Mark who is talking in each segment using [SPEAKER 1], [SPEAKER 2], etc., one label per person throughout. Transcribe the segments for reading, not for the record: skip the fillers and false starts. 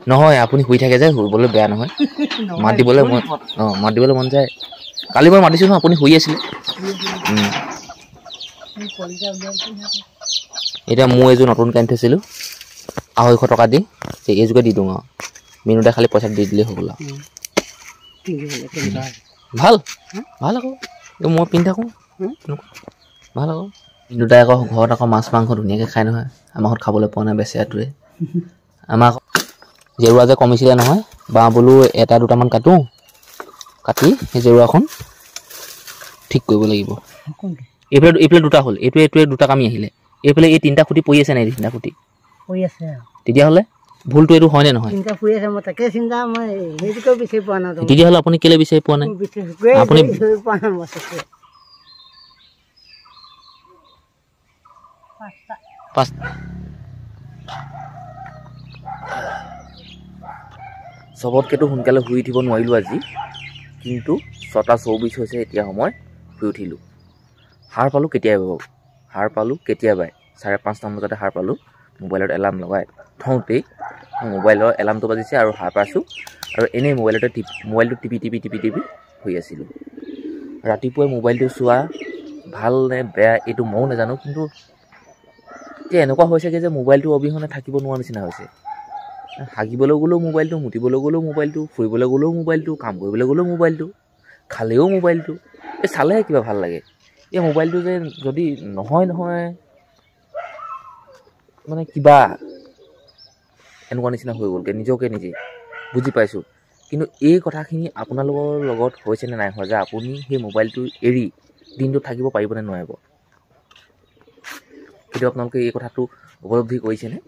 [SPEAKER 1] নহয় আপুনি শুই থাকে যে শুবলৈ বেয়া নহয় মাত দিবলৈ মন যায় কালি মই মাতিছোঁ নহয় আপুনি শুই আছিলে এতিয়া মোৰ এযোৰ নতুনকৈ আনি থৈছিলোঁ 250 টকা দি এইযোৰকে দি দিওঁ আৰু মিনুদা খালি পইচা দি দিলেই হ'ব আৰু ভাল ভাল আকৌ মই পিন্ধি থাকোঁ ভাল আকৌ মিনুদাই আকৌ ঘৰত আকৌ মাছ মাংস ধুনীয়াকৈ খাই নহয় আমাৰ ঘৰত খাবলৈ পোৱা নাই বেচেৰাটোৱে আমাক জেৰুৱা যে কমিছিলে নহয় বা বোলো এটা দুটামান কাটো কাটি সেই জেৰুৱাখন ঠিক কৰিব লাগিব এইফালে দুটা হ'ল এইটোৱে দুটা কামি আহিলে এইফালে এই তিনিটা খুঁটি পৰি আছে নাই তিনিটা খুঁটি পৰি আছে তেতিয়াহ'লে ভুলটো এইটো হয়নে নহয় তিনিটা পৰি আছে মই তাকে চিন্তা মই সেইটোকে বিচাৰি পোৱা নাই তেতিয়াহ'লে আপুনি কেলে বিচাৰি পোৱা নাই আপুনি পোৱা নাই মই চবতকেতো সোনকালে শুই উঠিব নোৱাৰিলোঁ আজি কিন্তু 6:24 হৈছে এতিয়া সময় শুই উঠিলোঁ সাৰ পালোঁ কেতিয়াবাই 5:30 বজাতে সাৰ পালোঁ মোবাইলত এলাৰ্ম লগাই থওঁতেই মোবাইলৰ এলাৰ্মটো বাজিছে আৰু সাৰ পাইছোঁ আৰু এনেই মোবাইলটো টিপি শুই আছিলোঁ ৰাতিপুৱাই মোবাইলটো চোৱা ভাল নে বেয়া এইটো ময়ো নাজানো কিন্তু এতিয়া এনেকুৱা হৈছেগৈ যে মোবাইলটো অবিহনে থাকিব নোৱাৰা নিচিনা হৈছে হাগিবলৈ গ'লেও মোবাইলটো মুতিবলৈ গ'লেও মোবাইলটো ফুৰিবলৈ গ'লেও মোবাইলটো কাম কৰিবলৈ গ'লেও মোবাইলটো খালেও মোবাইলটো এই চালেহে কিবা ভাল লাগে এই মোবাইলটো যে যদি নহয় মানে কিবা এনেকুৱা নিচিনা হৈ গ'লগৈ নিজকে নিজে বুজি পাইছোঁ কিন্তু এই কথাখিনি আপোনালোকৰ লগত হৈছেনে নাই হোৱা যে আপুনি সেই মোবাইলটো এৰি দিনটো থাকিব পাৰিবনে নোৱাৰিব কিন্তু আপোনালোকে এই কথাটো উপলব্ধি কৰিছেনে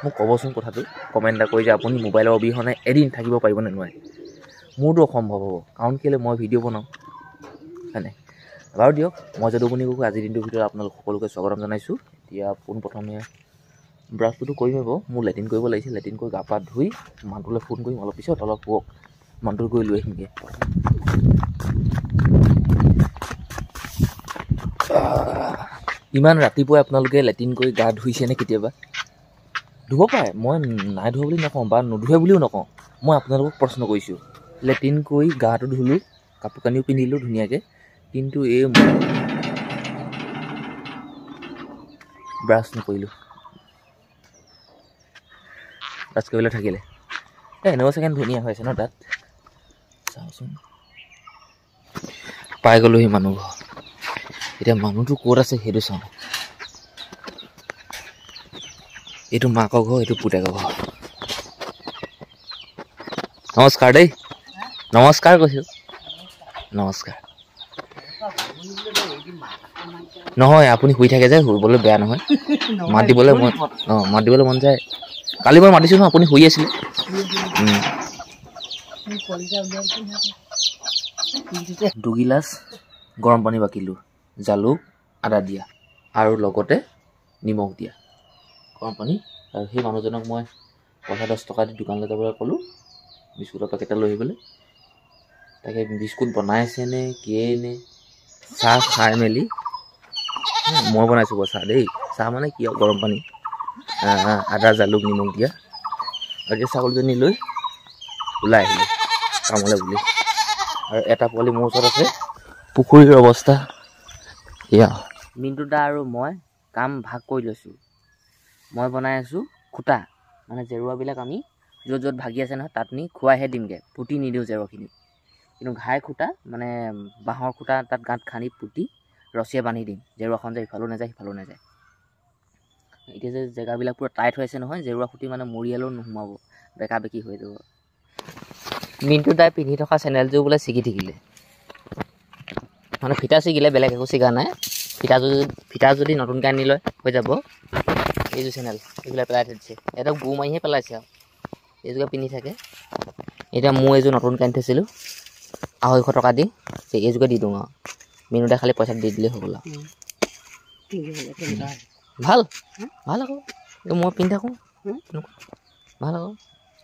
[SPEAKER 1] মোক ক'বচোন কথাটো কমেণ্ট এটা কৰি যে আপুনি মোবাইলৰ অবিহনে এদিন থাকিব পাৰিবনে নোৱাৰে মোৰতো অসম্ভৱ হ'ব কাৰণ কেলৈ মই ভিডিঅ' বনাওঁ হয়নে বাৰু দিয়ক মই যদুমণি গগৈ আজিৰ দিনটোৰ ভিতৰত আপোনালোক সকলোকে স্বাগতম জনাইছোঁ এতিয়া পোনপ্ৰথমে ব্ৰাছটোতো কৰিমেই বাৰু মোৰ লেট্ৰিন কৰিব লাগিছে লেট্ৰিন কৰি গা পা ধুই মানুহটোলৈ ফোন কৰিম অলপ পিছত অলপ শুৱক মানুহটো গৈ লৈ আহিমগৈ ইমান ৰাতিপুৱাই আপোনালোকে লেট্ৰিন কৰি গা ধুইছেনে কেতিয়াবা ধুব পাৰে মই নাই ধোৱা বুলি নকওঁ বা নুধুৱে বুলিও নকওঁ মই আপোনালোকক প্ৰশ্ন কৰিছোঁ লেট্ৰিন কৰি গাটো ধুলোঁ কাপোৰ কানিও পিন্ধিলোঁ ধুনীয়াকৈ কিন্তু এই ব্ৰাছ নকৰিলোঁ ব্ৰাছ কৰিবলৈ থাকিলে এনেও চাগে ধুনীয়া হৈ আছে ন তাত চাওঁচোন পাই গ'লোহি মানুহ ঘৰ এতিয়া মানুহটো ক'ত আছে সেইটো চাওঁ এইটো মাকৰ ঘৰ এইটো পুতেকৰ ঘৰ নমস্কাৰ দেই নমস্কাৰ কৈছোঁ নমস্কাৰ নহয় আপুনি শুই থাকে যে শুবলৈ বেয়া নহয় মাত দিবলৈ মন যায় কালি মই মাতিছোঁ নহয় আপুনি শুই আছিলে দুগিলাচ গৰম পানী বাকিলোঁ জালুক আদা দিয়া আৰু লগতে নিমখ দিয়া গৰম পানী আৰু সেই মানুহজনক মই পইচা 10 টকা দি দোকানলৈ যাবলৈ ক'লোঁ বিস্কুটৰ পেকেট এটা লৈ আহিবলৈ তাকে বিস্কুট বনাইছে নে কিয়েই নে চাহ খাই মেলি মই বনাইছোঁ বাৰু চাহ দেই চাহ মানে কি আৰু গৰম পানী আদা জালুক নিমখ দিয়া আৰু এতিয়া ছাগলীজনী লৈ ওলাই আহিলোঁ কামলৈ বুলি আৰু এটা পোৱালি মোৰ ওচৰত আছে পুখুৰীৰ অৱস্থা এয়া মিণ্টু দা আৰু মই কাম ভাগ কৰি লৈছোঁ মই বনাই আছোঁ খুটা মানে জেৰুৱাবিলাক আমি য'ত ভাগি আছে নহয় তাত নি খুৱাইহে দিমগৈ পুতি নিদিওঁ জেৰুৱাখিনি কিন্তু ঘাই খুটা মানে বাঁহৰ খুটা তাত গাঁত খান্দি পুতি ৰছীয়ে বান্ধি দিম জেৰুৱাখন যে ইফালেও নাযায় সিফালেও নাযায় এতিয়া যে জেগাবিলাক পূৰা টাইট হৈ আছে নহয় জেৰুৱা খুটি মানে মৰিয়ালেও নোসোমাব বেকা বেকি হৈ যাব মিণ্টু দাই পিন্ধি থকা চেণ্ডেলযোৰ বোলে ছিগি থাকিলে মানে ফিটা ছিগিলে বেলেগ একো ছিগা নাই ফিটা যদি নতুনকৈ আনি লয় হৈ যাব এইযোৰ চেণ্ডেল এইবিলাক পেলাই থৈ দিছে এহঁতক গু মাৰিহে পেলাইছে আৰু এইযোৰকে পিন্ধি থাকে এতিয়া মোৰ এইযোৰ নতুনকৈ আনি থৈছিলোঁ 250 টকা দি এইযোৰকে দি দিওঁ আৰু মিনুদা খালি পইচা দি দিলেই হ'ব আৰু ভাল ভাল আকৌ মই পিন্ধি থাকোঁ ভাল আকৌ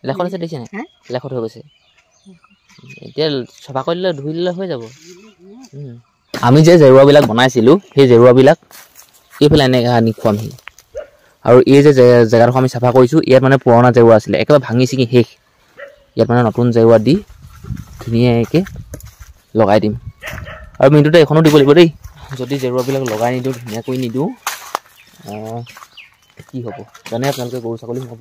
[SPEAKER 1] লেখত আছে দেখিছে নাই লেখত হৈ গৈছে এতিয়া চফা কৰি দিলে ধুই দিলে হৈ যাব আমি যে জেৰুৱাবিলাক বনাইছিলোঁ সেই জেৰুৱাবিলাক এইফালে এনেকৈ আনি খুৱামহি আৰু এই যে জেগাডোখৰ আমি চাফা কৰিছোঁ ইয়াত মানে পুৰণা জেওৰা আছিলে একেবাৰে ভাঙি ছিঙি শেষ ইয়াত মানে নতুন জেওৰা দি ধুনীয়াকৈ লগাই দিম আৰু মিনিটতে এখনো দিব লাগিব দেই যদি জেওৰাবিলাক লগাই নিদিওঁ ধুনীয়াকৈ নিদিওঁ কি হ'ব জানে আপোনালোকে গৰু ছাগলী হ'ব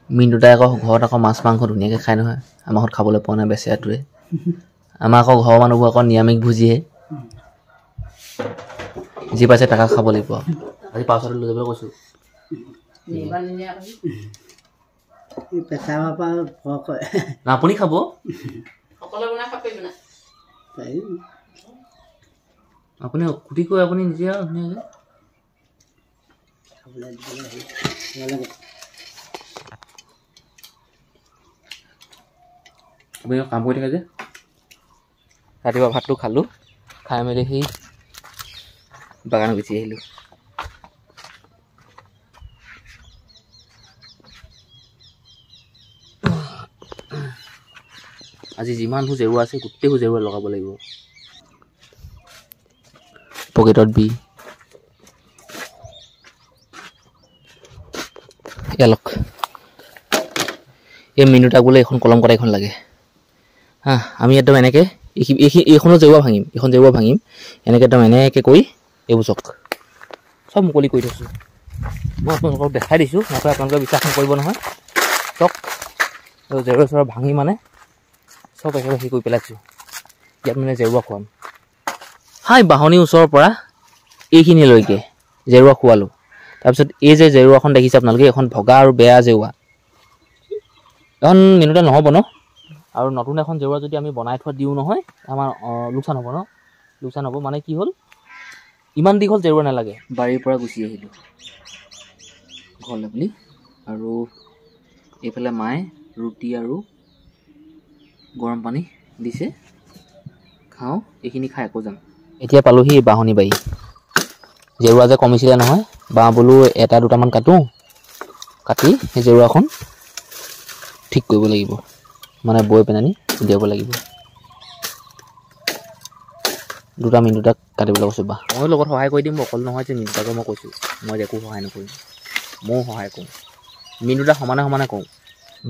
[SPEAKER 1] মিনিটতে আকৌ ঘৰত আকৌ মাছ মাংস ধুনীয়াকৈ খাই নহয় আমাৰ ঘৰত খাবলৈ পোৱা নাই বেচেৰাটোৱে আমাৰ আকৌ ঘৰৰ মানুহবোৰ আকৌ নিৰামিষ ভোজীহে যি পাইছে তাকে খাব লাগিব আজি পাছতে লৈ যাবলৈ কৈছোঁ না আপুনি খাব আপুনি কুটি কৈ আপুনি নিজে আৰু ধুনীয়াকৈ আপুনি কাম কৰি থাকে যে ৰাতিপুৱা ভাতটো খালোঁ খাই মেলি সেই বাগানত গুচি আহিলোঁ আজি যিমানবোৰ জেওৰা আছে গোটেইবোৰ জেওৰা লগাব লাগিব পকেটত বি এলক এই মিনুটাক বোলে এখন কলম কটা এখন লাগে হা আমি একদম এনেকৈ এইখনো জেওৰা ভাঙিম এইখন জেওৰা ভাঙিম এনেকৈ একদম এনেকৈ কৰি এইবোৰ চক চব মুকলি কৰি থৈছোঁ মই আপোনালোকক দেখাই দিছোঁ নহ'লে আপোনালোকে বিশ্বাস নকৰিব নহয় চক জেওৰা চেওৰা ভাঙি মানে চব একেবাৰে হেৰি কৰি পেলাইছোঁ ইয়াত মানে জেওৰা খুৱাম হাই বাহনীৰ ওচৰৰ পৰা এইখিনিলৈকে জেওৰা খোৱালোঁ তাৰপিছত এই যে জেওৰাখন দেখিছে আপোনালোকে এখন ভগা আৰু বেয়া জেওৰা এখন মিনুটে নহ'ব ন আৰু নতুন এখন জেওৰা যদি আমি বনাই থোৱা দিওঁ নহয় আমাৰ লোকচান হ'ব ন লোকচান হ'ব মানে কি হ'ল ইমান দীঘল জেওৰা নালাগে বাৰীৰ পৰা গুচি আহিলোঁ ঘৰলৈ বুলি আৰু এইফালে মায়ে ৰুটি আৰু গৰম পানী দিছে খাওঁ এইখিনি খাই আকৌ যাম এতিয়া পালোহি বাঁহনী বাৰী জেওৰা যে কমিছিলে নহয় বাঁহ বোলো এটা দুটামান কাটোঁ কাটি সেই জেওৰাখন ঠিক কৰিব লাগিব মানে বৈ পেনানি উলিয়াব লাগিব দুটা মিনিটাক কাটিবলৈ কৈছোঁ বাঁহ ময়ো লগত সহায় কৰি দিম অকল নহয় যে মিনিটাকে মই কৈছোঁ মই একো সহায় নকৰিম ময়ো সহায় কৰোঁ মিনিটা সমানে সমানে কৰোঁ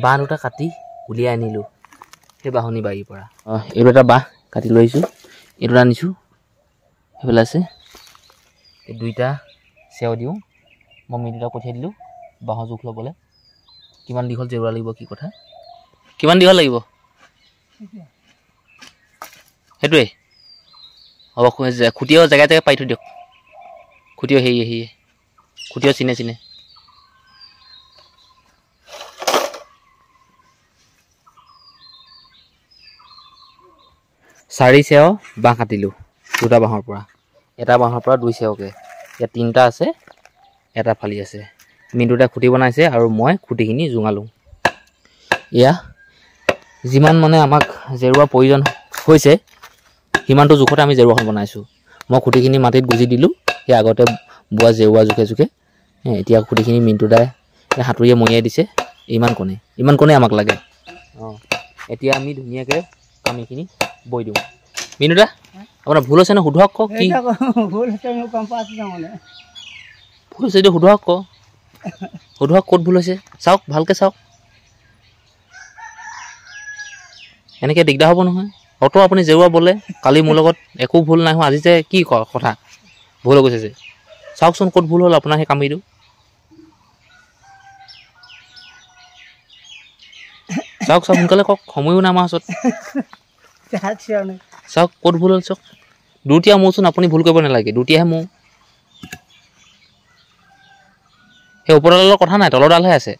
[SPEAKER 1] বাঁহ দুটা কাটি উলিয়াই আনিলোঁ সেই বাঁহনী বাৰীৰ পৰা এইটো এটা বাঁহ কাটি লৈ আহিছোঁ এইটো আনিছোঁ সেইফালে আছে এই দুইটা চেও দিওঁ মই মিনিটা পঠিয়াই দিলোঁ বাঁহৰ জোখ ল'বলৈ কিমান দীঘল জেওৰা লাগিব কি কথা কিমান দীঘল লাগিব সেইটোৱে হ'ব খুটিও জেগাই জেগাই পাই থৈ দিয়ক খুটিও সেয়ে খুটিও চিনে 4 চেও বাঁহ কাটিলোঁ দুটা বাঁহৰ পৰা এটা বাঁহৰ পৰা 2 চেওকে ইয়াত 3টা আছে এটা ফালি আছে মিনুটা খুঁটি বনাইছে আৰু মই খুঁটিখিনি জোঙালোঁ এয়া যিমান মানে আমাক জেওৰা প্ৰয়োজন হৈছে সিমানটো জোখতে আমি জেওৰাখন বনাইছোঁ মই খুঁটিখিনি মাটিত গুজি দিলোঁ সেই আগতে বোৱা জেওৰা জোখে জোখে এতিয়া খুঁটিখিনি মিনুটাই হাতুৰিয়ে মৰিয়াই দিছে ইমান কোণে আমাক লাগে এতিয়া আমি ধুনীয়াকৈ কামিখিনি বৈ দিওঁ মিনুটা আপোনাৰ ভুল হৈছে নে শুধক কওক কি ভুল হৈছে এতিয়া শুধক কওক শুধক ক'ত ভুল হৈছে চাওক ভালকৈ চাওক এনেকৈ দিগদাৰ হ'ব নহয় অত আপুনি জেওৰা বলে কালি মোৰ লগত একো ভুল নাই হোৱা আজি যে কি কথা ভুল হৈ গৈছে যে চাওকচোন ক'ত ভুল হ'ল আপোনাৰ সেই কামিটো চাওক সোনকালে কওক সময়ো নাই আমাৰ ওচৰত চাওক ক'ত ভুল হ'ল চাওক দুটিয়া মোৰচোন আপুনি ভুল কৰিব নালাগে দুটিয়াহে মোৰ সেই ওপৰডালৰ কথা নাই তলৰডালহে আছে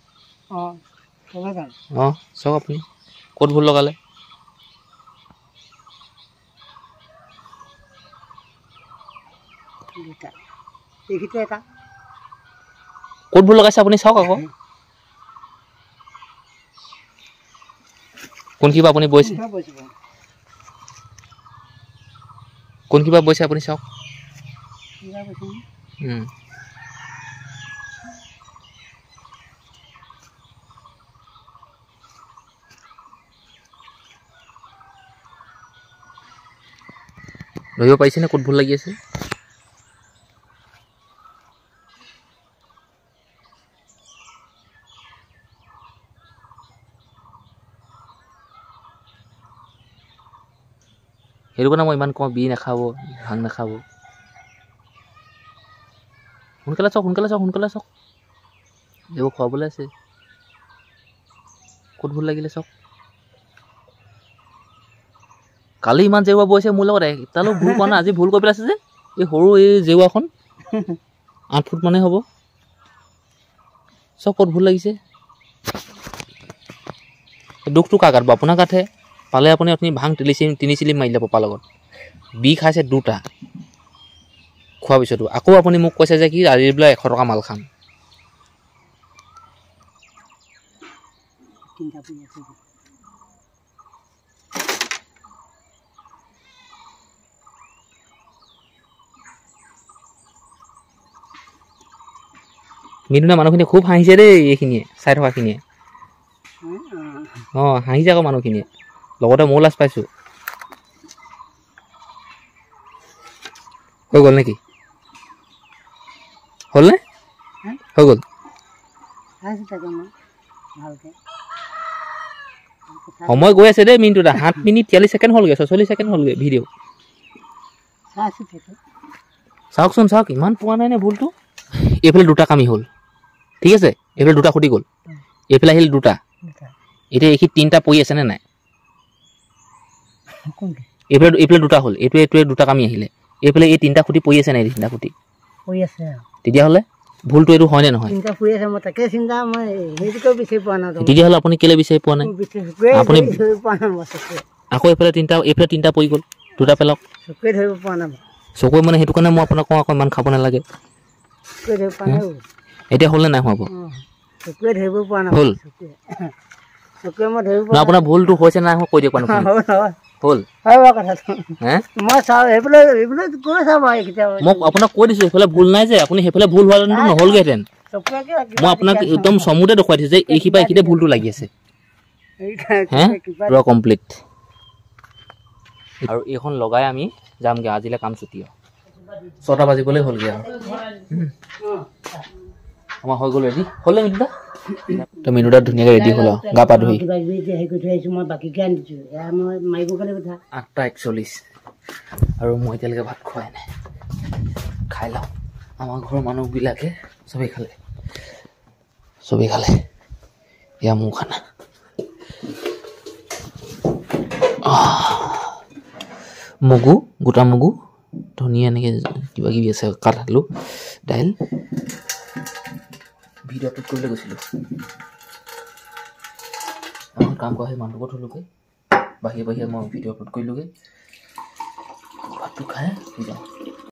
[SPEAKER 1] চাওক আপুনি ক'ত ভুল লগালে ক'ত ভুল লগাইছে আপুনি চাওক আকৌ কোনখিপা আপুনি বৈছে কোনখিপা বৈছে আপুনি চাওক ধৰিব পাৰিছেনে ক'ত ভুল লাগি আছে সেইটো কাৰণে মই ইমান কওঁ বি নাখাব ভাং নাখাব সোনকালে চাওক এইবোৰ খুৱাবলৈ আছে ক'ত ভুল লাগিলে চাওক কালি ইমান জেউৱা বৈছে মোৰ লগত এটালৈ ভুল কৰা নাই আজি ভুল কৰি পেলাইছে যে এই সৰু এই জেউৱাখন 8 ফুট মানে হ'ব চব ক'ত ভুল লাগিছে দুখটো কাৰ গাত আপোনাৰ গাতহে পালে আপুনি ভাং তিনি চিলিম মাৰিলে পপাৰ লগত বি খাইছে 2টা খোৱাৰ পিছতো আকৌ আপুনি মোক কৈছে যে কি আজি বোলে 100 টকা মাল খাম মিনুনা মানুহখিনি খুব হাঁহিছে দেই এইখিনিয়ে চাই থকাখিনিয়ে হাঁহিছে আকৌ মানুহখিনিয়ে লগতে ময়ো লাজ পাইছোঁ হৈ গ'ল নেকি হ'লনে হৈ গ'ল সময় গৈ আছে দেই মিনিট 7 মিনিট 43 ছেকেণ্ড হ'লগৈ 46 ছেকেণ্ড হ'লগৈ ভিডিঅ' চাওকচোন চাওক ইমান পোৱা নাই নে ভুলটো এইফালে 2টা কামি হ'ল ঠিক আছে এইফালে 2টা খুটি গ'ল এইফালে আহিল 2টা এতিয়া এইখিনি 3টা পৰি আছে নে নাই এইফালে 2টা হ'ল এইটোৱে 2টা কামি আহিলে এইফালে এই 3টা খুটি পৰি আছে নাই 3টা খুটি পৰি আছে তেতিয়াহ'লে ভুলটো এইটো হয়নে নহয় তেতিয়াহ'লে আপুনি কেলে বিচাৰি পোৱা নাই আপুনি আকৌ এইফালে 3টা পৰি গ'ল 2টা পেলক চকুৱে মানে সেইটো কাৰণে মই আপোনাক কওঁ আকৌ ইমান খাব নালাগে এতিয়া হ'লনে নাই হোৱাব হ'ল আপোনাৰ ভুলটো হৈছে নাই কৈ দিয়ক হ'ল মোক আপোনাক কৈ দিছোঁ সেইফালে ভুল নাই যে আপুনি সেইফালে ভুল হোৱা নহ'লগৈহেঁতেন মই আপোনাক একদম চমুতে দেখুৱাই দিছোঁ যে এইখিপা এইখিনিতে ভুলটো লাগি আছে পুৰা কমপ্লিট আৰু এইখন লগাই আমি যামগৈ আজিলৈ কাম ছুটি 6টা বাজিবলৈ হ'লগৈ আৰু আমাৰ হৈ গ'ল ৰেডি হ'লে মিনুদা তো মিনুদা ধুনীয়াকৈ ৰেডি হ'ল আৰু গা পা ধুই 8:41 আৰু মই এতিয়ালৈকে ভাত খোৱাই নাই খাই লওঁ আমাৰ ঘৰৰ মানুহবিলাকে চবেই খালে এয়া মোৰ খানা মগু গোটা মগু ধুনীয়া এনেকৈ কিবা কিবি আছে কাটিলোঁ দাইল ভিডিঅ' আপলোড কৰিবলৈ গৈছিলোঁ আমাৰ কাম কৰা সেই মানুহটোকো থ'লোগৈ বাহিৰে মই ভিডিঅ' আপলোড কৰিলোগৈ ভাতটো খাই যাওঁ